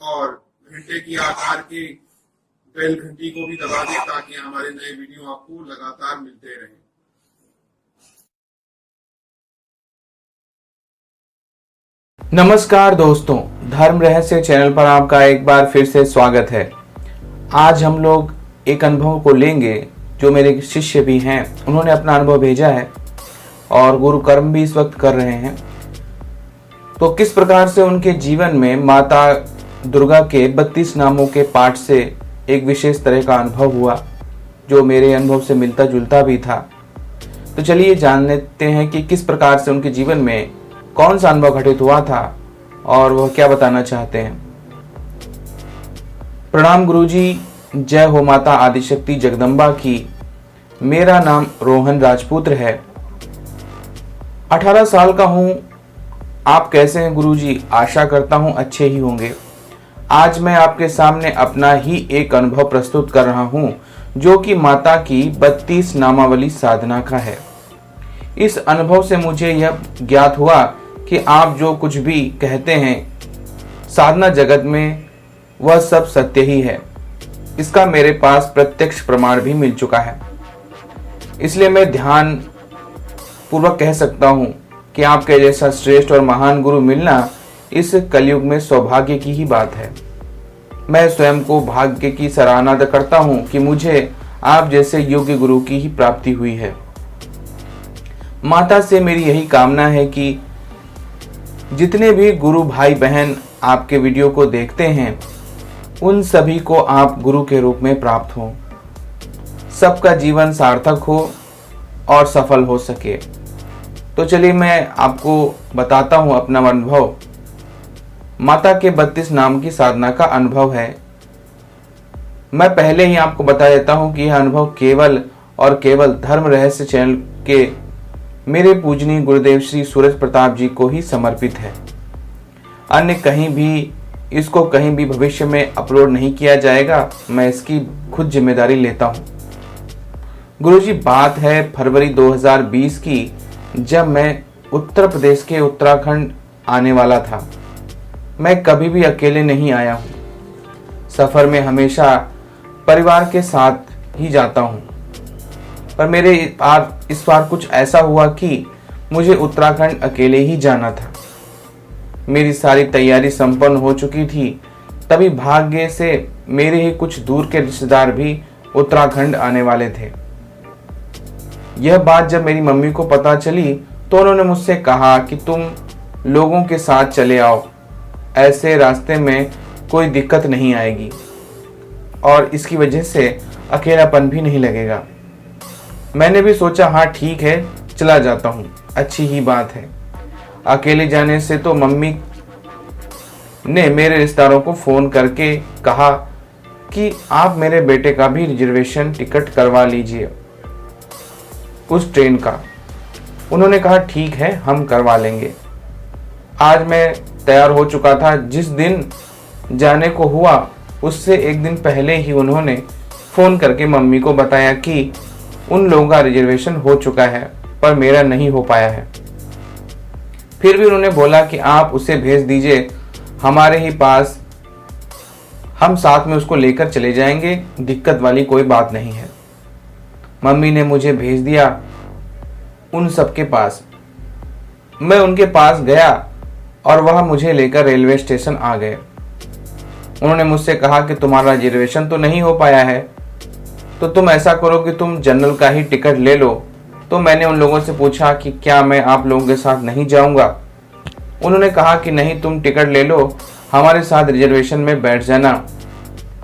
और घंटे की आकार की बेल घंटी को भी दबा दें ताकि हमारे नए वीडियो आपको लगातार मिलते रहें। नमस्कार दोस्तों, धर्म रहस्य चैनल पर आपका एक बार फिर से स्वागत है। आज हम लोग एक अनुभव को लेंगे जो मेरे शिष्य भी हैं, उन्होंने अपना अनुभव भेजा है और गुरु कर्म भी इस वक्त कर रहे हैं। तो किस प्रकार से उनके जीवन में माता दुर्गा के 32 नामों के पाठ से एक विशेष तरह का अनुभव हुआ जो मेरे अनुभव से मिलता जुलता भी था। तो चलिए जान लेते हैं कि किस प्रकार से उनके जीवन में कौन सा अनुभव घटित हुआ था और वह क्या बताना चाहते हैं। प्रणाम गुरुजी, जय हो माता आदिशक्ति जगदम्बा की। मेरा नाम रोहन राजपुत्र है, 18 साल का हूं। आप कैसे हैं गुरुजी? आशा करता हूं अच्छे ही होंगे। आज मैं आपके सामने अपना ही एक अनुभव प्रस्तुत कर रहा हूं जो कि माता की 32 नामावली साधना का है। इस अनुभव से मुझे यह ज्ञात हुआ कि आप जो कुछ भी कहते हैं साधना जगत में वह सब सत्य ही है। इसका मेरे पास प्रत्यक्ष प्रमाण भी मिल चुका है। इसलिए मैं ध्यान पूर्वक कह सकता हूं कि आपके जैसा श्रेष्ठ और महान गुरु मिलना इस कलयुग में सौभाग्य की ही बात है। मैं स्वयं को भाग्य की सराहना करता हूं कि मुझे आप जैसे योग्य गुरु की ही प्राप्ति हुई है। माता से मेरी यही कामना है कि जितने भी गुरु भाई बहन आपके वीडियो को देखते हैं उन सभी को आप गुरु के रूप में प्राप्त हो, सबका जीवन सार्थक हो और सफल हो सके। तो चलिए मैं आपको बताता हूं अपना अनुभव। माता के 32 नाम की साधना का अनुभव है। मैं पहले ही आपको बता देता हूं कि यह अनुभव केवल और केवल धर्म रहस्य चैनल के मेरे पूजनीय गुरुदेव श्री सूरज प्रताप जी को ही समर्पित है। अन्य कहीं भी इसको कहीं भी भविष्य में अपलोड नहीं किया जाएगा। मैं इसकी खुद जिम्मेदारी लेता हूं। गुरुजी, बात है फरवरी 2020 की, जब मैं उत्तर प्रदेश के उत्तराखंड आने वाला था। मैं कभी भी अकेले नहीं आया हूं। सफर में हमेशा परिवार के साथ ही जाता हूं, पर मेरे इस बार कुछ ऐसा हुआ कि मुझे उत्तराखंड अकेले ही जाना था। मेरी सारी तैयारी संपन्न हो चुकी थी, तभी भाग्य से मेरे ही कुछ दूर के रिश्तेदार भी उत्तराखंड आने वाले थे। यह बात जब मेरी मम्मी को पता चली तो उन्होंने मुझसे कहा कि तुम लोगों के साथ चले आओ, ऐसे रास्ते में कोई दिक्कत नहीं आएगी और इसकी वजह से अकेलापन भी नहीं लगेगा। मैंने भी सोचा हाँ ठीक है, चला जाता हूँ, अच्छी ही बात है। अकेले जाने से तो मम्मी ने मेरे रिश्तेदारों को फोन करके कहा कि आप मेरे बेटे का भी रिजर्वेशन टिकट करवा लीजिए उस ट्रेन का। उन्होंने कहा ठीक है, हम करवा लेंगे। आज मैं तैयार हो चुका था। जिस दिन जाने को हुआ उससे एक दिन पहले ही उन्होंने फोन करके मम्मी को बताया कि उन लोगों का रिजर्वेशन हो चुका है पर मेरा नहीं हो पाया है। फिर भी उन्होंने बोला कि आप उसे भेज दीजिए हमारे ही पास, हम साथ में उसको लेकर चले जाएंगे, दिक्कत वाली कोई बात नहीं है। मम्मी ने मुझे भेज दिया उन सबके पास। मैं उनके पास गया और वह मुझे लेकर रेलवे स्टेशन आ गए। उन्होंने मुझसे कहा कि तुम्हारा रिजर्वेशन तो नहीं हो पाया है, तो तुम ऐसा करो कि तुम जनरल का ही टिकट ले लो। तो मैंने उन लोगों से पूछा कि क्या मैं आप लोगों के साथ नहीं जाऊंगा? उन्होंने कहा कि नहीं, तुम टिकट ले लो, हमारे साथ रिजर्वेशन में बैठ जाना।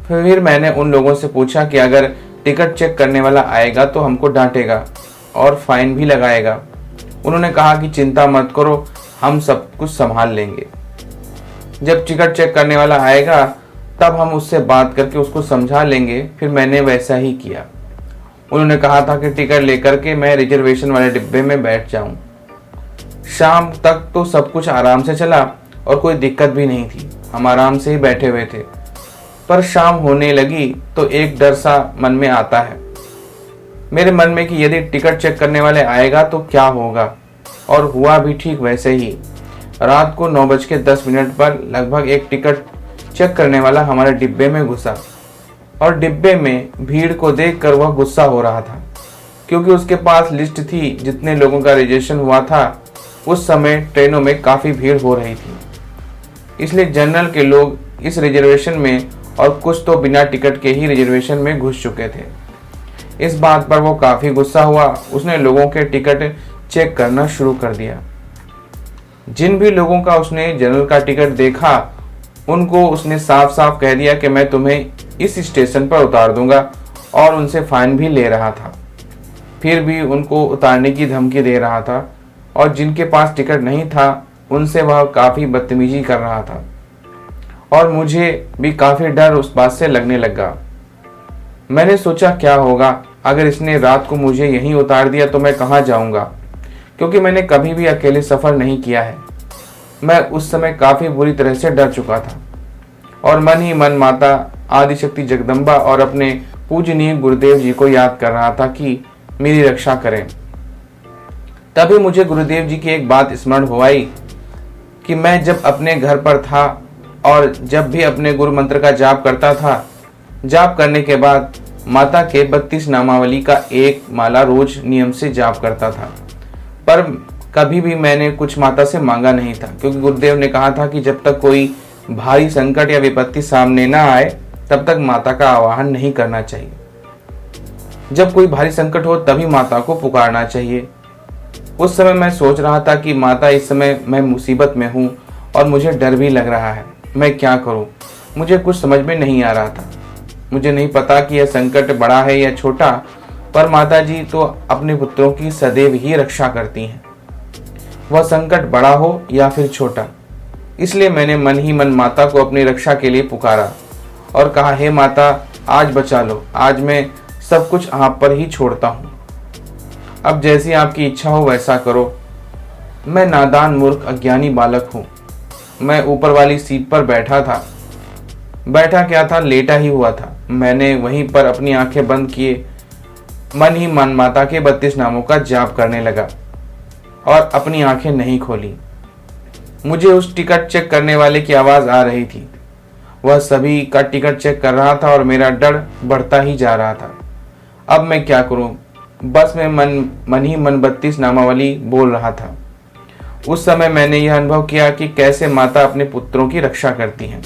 फिर मैंने उन लोगों से पूछा कि अगर टिकट चेक करने वाला आएगा तो हमको डांटेगा और फाइन भी लगाएगा। उन्होंने कहा कि चिंता मत करो, हम सब कुछ संभाल लेंगे। जब टिकट चेक करने वाला आएगा तब हम उससे बात करके उसको समझा लेंगे। फिर मैंने वैसा ही किया। उन्होंने कहा था कि टिकट लेकर के मैं रिजर्वेशन वाले डिब्बे में बैठ जाऊं। शाम तक तो सब कुछ आराम से चला और कोई दिक्कत भी नहीं थी, हम आराम से ही बैठे हुए थे। पर शाम होने लगी तो एक डर सा मन में आता है मेरे मन में कि यदि टिकट चेक करने वाले आएगा तो क्या होगा, और हुआ भी ठीक वैसे ही। रात को 9:10 पर लगभग एक टिकट चेक करने वाला हमारे डिब्बे में घुसा और डिब्बे में भीड़ को देखकर वह गुस्सा हो रहा था, क्योंकि उसके पास लिस्ट थी जितने लोगों का रिजर्वेशन हुआ था। उस समय ट्रेनों में काफ़ी भीड़ हो रही थी, इसलिए जनरल के लोग इस रिजर्वेशन में और कुछ तो बिना टिकट के ही रिजर्वेशन में घुस चुके थे। इस बात पर वो काफ़ी गुस्सा हुआ। उसने लोगों के टिकट चेक करना शुरू कर दिया। जिन भी लोगों का उसने जनरल का टिकट देखा उनको उसने साफ साफ कह दिया कि मैं तुम्हें इस स्टेशन पर उतार दूंगा, और उनसे फाइन भी ले रहा था। फिर भी उनको उतारने की धमकी दे रहा था, और जिनके पास टिकट नहीं था उनसे वह काफ़ी बदतमीजी कर रहा था, और मुझे भी काफ़ी डर उस बात से लगने लगा। मैंने सोचा क्या होगा अगर इसने रात को मुझे यहीं उतार दिया तो मैं कहाँ जाऊँगा, क्योंकि मैंने कभी भी अकेले सफ़र नहीं किया है। मैं उस समय काफ़ी बुरी तरह से डर चुका था और मन ही मन माता आदिशक्ति जगदम्बा और अपने पूजनीय गुरुदेव जी को याद कर रहा था कि मेरी रक्षा करें। तभी मुझे गुरुदेव जी की एक बात स्मरण हो आई कि मैं जब अपने घर पर था और जब भी अपने गुरु मंत्र का जाप करता था, जाप करने के बाद माता के 32 नामावली का एक माला रोज नियम से जाप करता था, पर कभी भी मैंने कुछ माता से मांगा नहीं था, क्योंकि गुरुदेव ने कहा था कि जब तक कोई भारी संकट या विपत्ति सामने ना आए तब तक माता का आवाहन नहीं करना चाहिए। जब कोई भारी संकट हो तभी माता को पुकारना चाहिए। उस समय मैं सोच रहा था कि माता इस समय मैं मुसीबत में हूँ और मुझे डर भी लग रहा है, मैं क्या करूँ। मुझे कुछ समझ में नहीं आ रहा था। मुझे नहीं पता कि यह संकट बड़ा है या छोटा, पर माता जी तो अपने पुत्रों की सदैव ही रक्षा करती हैं, वह संकट बड़ा हो या फिर छोटा। इसलिए मैंने मन ही मन माता को अपनी रक्षा के लिए पुकारा और कहा, हे माता आज बचा लो, आज मैं सब कुछ आप पर ही छोड़ता हूँ, अब जैसी आपकी इच्छा हो वैसा करो। मैं नादान मूर्ख अज्ञानी बालक हूँ। मैं ऊपर वाली सीट पर बैठा था, बैठा क्या था, लेटा ही हुआ था। मैंने वहीं पर अपनी आंखें बंद किए, मन ही मन माता के 32 नामों का जाप करने लगा और अपनी आंखें नहीं खोली। मुझे उस टिकट चेक करने वाले की आवाज़ आ रही थी। वह सभी का टिकट चेक कर रहा था और मेरा डर बढ़ता ही जा रहा था। अब मैं क्या करूं? बस मैं मन ही मन 32 नामावली बोल रहा था। उस समय मैंने यह अनुभव किया कि कैसे माता अपने पुत्रों की रक्षा करती हैं।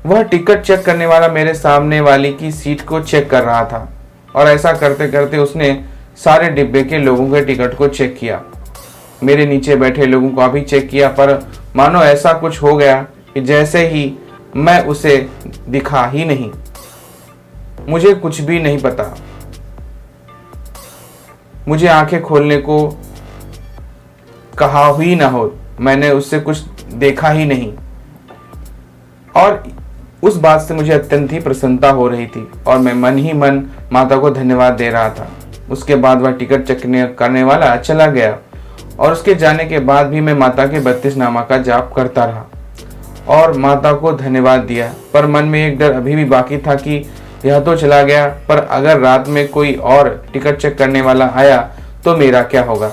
वह टिकट चेक करने वाला मेरे सामने वाली की सीट को चेक कर रहा था और ऐसा करते करते उसने सारे डिब्बे के लोगों के टिकट को चेक किया। मेरे नीचे बैठे लोगों को भी चेक किया, पर मानो ऐसा कुछ हो गया कि जैसे ही मैं उसे दिखा ही नहीं। मुझे कुछ भी नहीं पता। मुझे आंखें खोलने को कहा ही ना हो, मैंने उससे कुछ देखा ही नहीं, और उस बात से मुझे अत्यंत ही प्रसन्नता हो रही थी और मैं मन ही मन माता को धन्यवाद दे रहा था। उसके बाद वह टिकट चेक करने वाला चला गया और उसके जाने के बाद भी मैं माता के 32 नामा का जाप करता रहा और माता को धन्यवाद दिया। पर मन में एक डर अभी भी बाकी था कि यह तो चला गया, पर अगर रात में कोई और टिकट चेक करने वाला आया तो मेरा क्या होगा,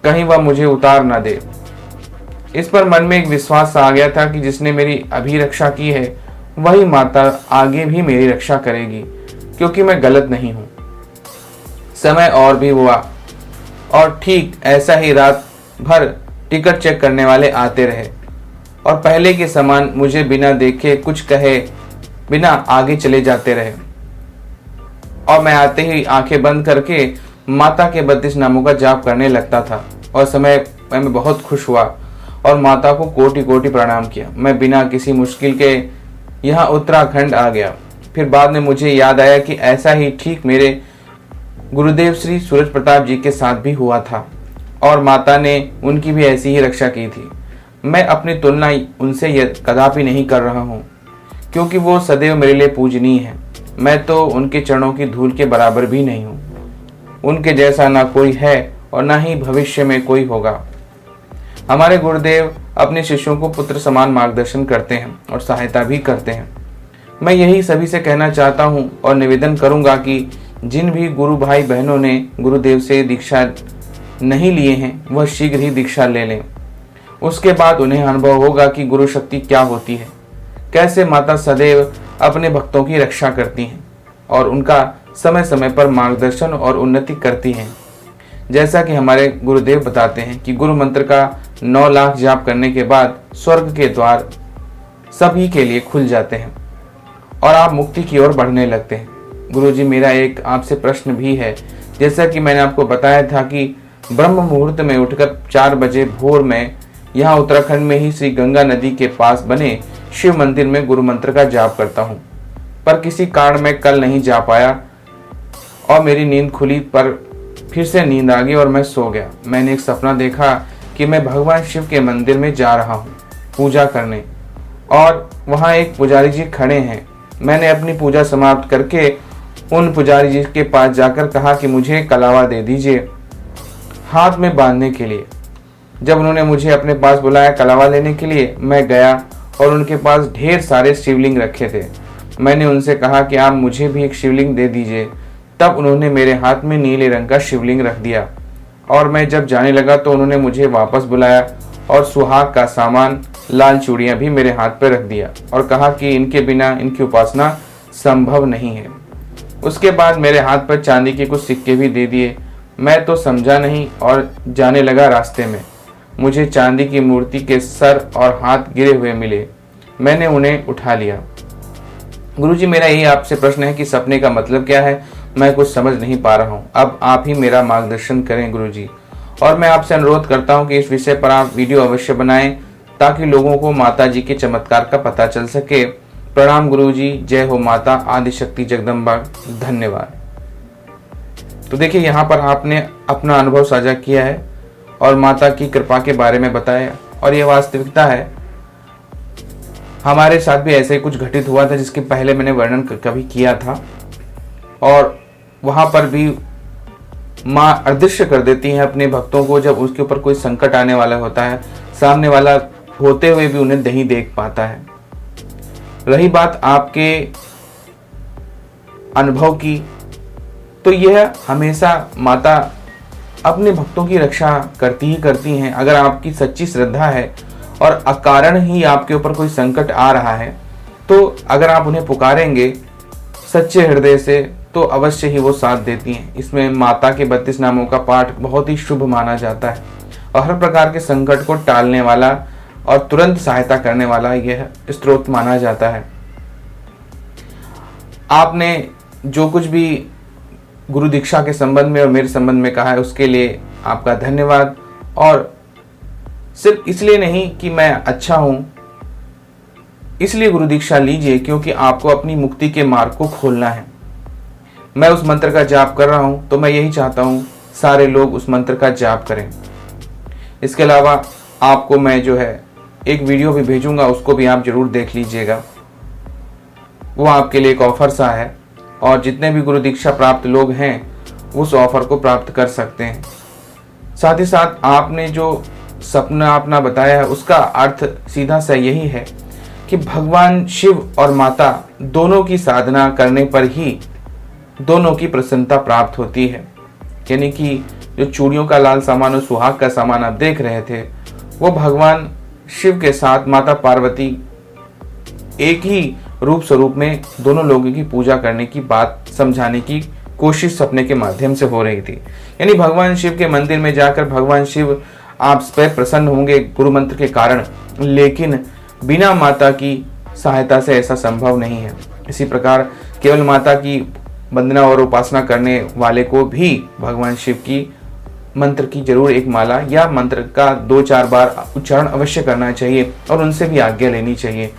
कहीं वह मुझे उतार ना दे। इस पर मन में एक विश्वास आ गया था कि जिसने मेरी अभी रक्षा की है वही माता आगे भी मेरी रक्षा करेगी, क्योंकि मैं गलत नहीं हूँ। समय और भी हुआ और ठीक ऐसा ही रात भर टिकट चेक करने वाले आते रहे और पहले के समान मुझे बिना देखे कुछ कहे बिना आगे चले जाते रहे, और मैं आते ही आंखें बंद करके माता के 32 नामों का जाप करने लगता था और समय मैं बहुत खुश हुआ और माता को कोटि कोटि प्रणाम किया। मैं बिना किसी मुश्किल के यहाँ उत्तराखंड आ गया। फिर बाद में मुझे याद आया कि ऐसा ही ठीक मेरे गुरुदेव श्री सूरज प्रताप जी के साथ भी हुआ था और माता ने उनकी भी ऐसी ही रक्षा की थी। मैं अपनी तुलना उनसे कदापि नहीं कर रहा हूँ, क्योंकि वो सदैव मेरे लिए पूजनीय है। मैं तो उनके चरणों की धूल के बराबर भी नहीं हूँ। उनके जैसा ना कोई है और ना ही भविष्य में कोई होगा। हमारे गुरुदेव अपने शिष्यों को पुत्र समान मार्गदर्शन करते हैं और सहायता भी करते हैं। मैं यही सभी से कहना चाहता हूँ और निवेदन करूँगा कि जिन भी गुरु भाई बहनों ने गुरुदेव से दीक्षा नहीं लिए हैं वह शीघ्र ही दीक्षा ले लें। उसके बाद उन्हें अनुभव होगा कि गुरु शक्ति क्या होती है, कैसे माता सदैव अपने भक्तों की रक्षा करती हैं और उनका समय समय पर मार्गदर्शन और उन्नति करती हैं। जैसा कि हमारे गुरुदेव बताते हैं कि गुरु मंत्र का 9 लाख जाप करने के बाद स्वर्ग के द्वार सभी के लिए खुल जाते हैं और आप मुक्ति की ओर बढ़ने लगते हैं। गुरुजी, मेरा एक आपसे प्रश्न भी है। जैसा कि मैंने आपको बताया था कि ब्रह्म मुहूर्त में उठकर 4 बजे भोर में यहाँ उत्तराखंड में ही श्री गंगा नदी के पास बने शिव मंदिर में गुरु मंत्र का जाप करता हूँ, पर किसी कारण मैं कल नहीं जा पाया और मेरी नींद खुली पर फिर से नींद आ गई और मैं सो गया। मैंने एक सपना देखा कि मैं भगवान शिव के मंदिर में जा रहा हूँ पूजा करने और वहाँ एक पुजारी जी खड़े हैं। मैंने अपनी पूजा समाप्त करके उन पुजारी जी के पास जाकर कहा कि मुझे कलावा दे दीजिए हाथ में बांधने के लिए। जब उन्होंने मुझे अपने पास बुलाया कलावा लेने के लिए, मैं गया और उनके पास ढेर सारे शिवलिंग रखे थे। मैंने उनसे कहा कि आप मुझे भी एक शिवलिंग दे दीजिए। तब उन्होंने मेरे हाथ में नीले रंग का शिवलिंग रख दिया और मैं जब जाने लगा तो उन्होंने मुझे वापस बुलाया और सुहाग का सामान, लाल चूड़ियां भी मेरे हाथ पर रख दिया और कहा कि इनके बिना इनकी उपासना संभव नहीं है। उसके बाद मेरे हाथ पर चांदी के कुछ सिक्के भी दे दिए। मैं तो समझा नहीं और जाने लगा। रास्ते में मुझे चांदी की मूर्ति के सर और हाथ गिरे हुए मिले। मैंने उन्हें उठा लिया। गुरुजी, मेरा यही आपसे प्रश्न है कि सपने का मतलब क्या है? मैं कुछ समझ नहीं पा रहा हूँ। अब आप ही मेरा मार्गदर्शन करें गुरुजी। और मैं आपसे अनुरोध करता हूँ कि इस विषय पर आप वीडियो अवश्य बनाएं ताकि लोगों को माता जी के चमत्कार का पता चल सके। प्रणाम गुरुजी। जय हो माता आदिशक्ति जगदम्बा। धन्यवाद। तो देखिए, यहाँ पर आपने अपना अनुभव साझा किया है और माता की कृपा के बारे में बताया और यह वास्तविकता है। हमारे साथ भी ऐसे ही कुछ घटित हुआ था जिसके पहले मैंने वर्णन कभी किया था और वहां पर भी माँ अदृश्य कर देती हैं अपने भक्तों को जब उसके ऊपर कोई संकट आने वाला होता है। सामने वाला होते हुए भी उन्हें नहीं देख पाता है। रही बात आपके अनुभव की, तो यह हमेशा माता अपने भक्तों की रक्षा करती ही करती हैं। अगर आपकी सच्ची श्रद्धा है और अकारण ही आपके ऊपर कोई संकट आ रहा है तो अगर आप उन्हें पुकारेंगे सच्चे हृदय से तो अवश्य ही वो साथ देती हैं। इसमें माता के 32 नामों का पाठ बहुत ही शुभ माना जाता है और हर प्रकार के संकट को टालने वाला और तुरंत सहायता करने वाला यह स्तोत्र माना जाता है। आपने जो कुछ भी गुरु दीक्षा के संबंध में और मेरे संबंध में कहा है उसके लिए आपका धन्यवाद। और सिर्फ इसलिए नहीं कि मैं अच्छा हूं, इसलिए गुरु दीक्षा लीजिए क्योंकि आपको अपनी मुक्ति के मार्ग को खोलना है। मैं उस मंत्र का जाप कर रहा हूं तो मैं यही चाहता हूं सारे लोग उस मंत्र का जाप करें। इसके अलावा आपको मैं जो है एक वीडियो भी भेजूंगा, उसको भी आप जरूर देख लीजिएगा। वो आपके लिए एक ऑफर सा है और जितने भी गुरु दीक्षा प्राप्त लोग हैं उस ऑफर को प्राप्त कर सकते हैं। साथ ही साथ आपने जो सपना अपना बताया है उसका अर्थ सीधा सा यही है कि भगवान शिव और माता दोनों की साधना करने पर ही दोनों की प्रसन्नता प्राप्त होती है। यानी कि जो चूड़ियों का लाल सामान और सुहाग का सामान आप देख रहे थे वो भगवान शिव के साथ माता पार्वती एक ही रूप स्वरूप में दोनों लोगों की पूजा करने की बात समझाने की कोशिश सपने के माध्यम से हो रही थी। यानी भगवान शिव के मंदिर में जाकर भगवान शिव आप पर प्रसन्न होंगे गुरु मंत्र के कारण, लेकिन बिना माता की सहायता से ऐसा संभव नहीं है। इसी प्रकार केवल माता की वंदना और उपासना करने वाले को भी भगवान शिव की मंत्र की जरूर एक माला या मंत्र का 2-4 बार उच्चारण अवश्य करना चाहिए और उनसे भी आज्ञा लेनी चाहिए,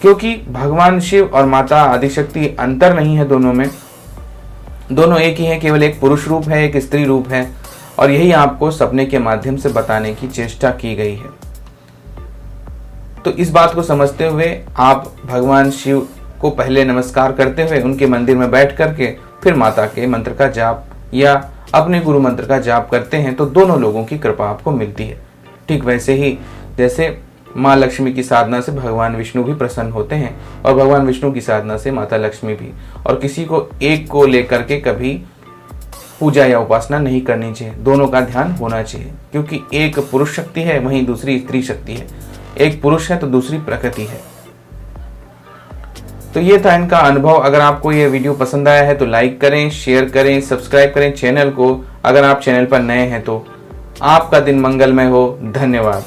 क्योंकि भगवान शिव और माता आदिशक्ति अंतर नहीं है दोनों में। दोनों एक ही हैं, केवल एक पुरुष रूप है एक स्त्री रूप है और यही आपको सपने के माध्यम से बताने की चेष्टा की गई है। तो इस बात को समझते हुए आप भगवान शिव को पहले नमस्कार करते हुए उनके मंदिर में बैठ करके फिर माता के मंत्र का जाप या अपने गुरु मंत्र का जाप करते हैं तो दोनों लोगों की कृपा आपको मिलती है। ठीक वैसे ही जैसे माँ लक्ष्मी की साधना से भगवान विष्णु भी प्रसन्न होते हैं और भगवान विष्णु की साधना से माता लक्ष्मी भी। और किसी को एक को लेकर के कभी पूजा या उपासना नहीं करनी चाहिए, दोनों का ध्यान होना चाहिए, क्योंकि एक पुरुष शक्ति है वहीं दूसरी स्त्री शक्ति है। एक पुरुष है तो दूसरी प्रकृति है। तो ये था इनका अनुभव। अगर आपको ये वीडियो पसंद आया है तो लाइक करें, शेयर करें, सब्सक्राइब करें चैनल को। अगर आप चैनल पर नए हैं तो आपका दिन मंगलमय हो। धन्यवाद।